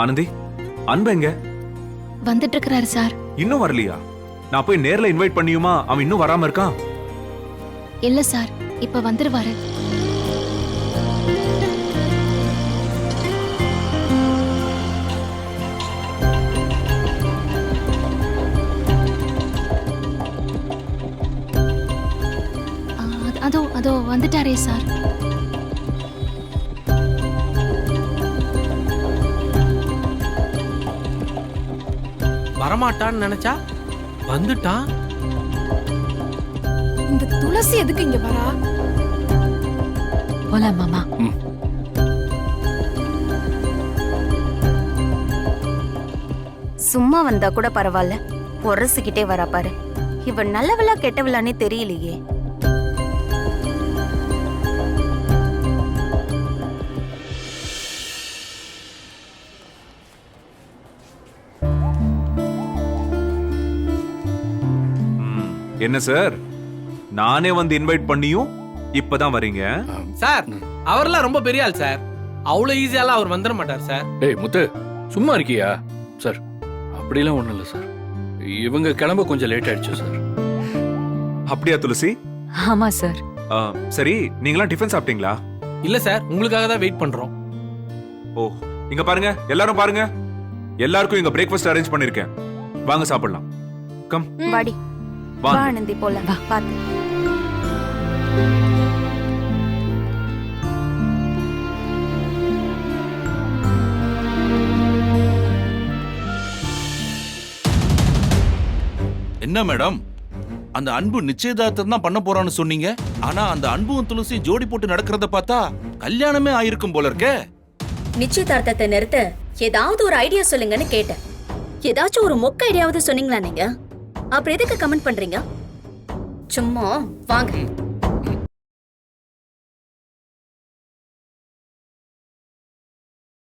ஆனந்தி, அன்பு எங்க? வந்துட்டு இருக்கிறாரு சார். இன்னும் வரலையா? நான் போய் நேர்ல இன்வைட் பண்ணியுமா அவன் இன்னும் வராம இருக்கான்? இல்ல சார், இப்ப வந்துருவாரு. அதோ அதோ வந்துட்டாரே சார். வரமாட்டான்னு நினைச்சா வந்துட்டான். இந்த துளசி எதுக்கு இங்க வரா? போலாம் மாமா. சும்மா வந்தா கூட பரவாயில்ல, பொறசுக்கிட்டே வரா பாரு. இவன் நல்லவளா கெட்டவளானே தெரியலையே. என்ன சார், நானே வந்து இன்வைட் பண்ணியும் இப்பதான் வரீங்க? சார் அவர்லாம் ரொம்ப பெரிய ஆள் சார். அவ்வளவு ஈஸியாலாம் அவர் வந்துட மாட்டார் சார். டேய் முத்து, சும்மா இருக்கியா சார்? அப்படிலாம் ஒண்ணும் இல்லை சார். இவங்க கிளம்ப கொஞ்சம் லேட் ஆயிடுச்சு சார். அப்படியா துளசி? ஆமா சார். சரி, நீங்களாம் டிஃபன் சாப்பிட்டீங்களா? இல்ல சார், உங்களுக்காக தான் வெயிட் பண்றோம். ஓ, இங்க பாருங்க, எல்லாரும் பாருங்க. எல்லாருக்கும் இங்க பிரேக்ஃபாஸ்ட் அரேஞ்ச் பண்ணிருக்கேன். வாங்க சாப்பிடலாம். கம் வாடி, வா ஆனந்தி போலாம். பாத்து என்ன மேடம், அந்த அன்பு நிச்சயதார்த்தம் தான் பண்ண போறான்னு சொன்னீங்க. ஆனா அந்த அன்பும் துளசி ஜோடி போட்டு நடக்கிறத பார்த்தா கல்யாணமே ஆயிருக்கும் போல இருக்கே. நிச்சயதார்த்தத்தை நிறுத்த ஏதாவது ஒரு ஐடியா சொல்லுங்கன்னு கேட்டேன். ஏதாச்சும் ஒரு மொக்க ஐடியாவது சொன்னீங்களா நீங்க? அப்புறம் எதுக்கு கமெண்ட் பண்றீங்க? சும்மா வாங்க.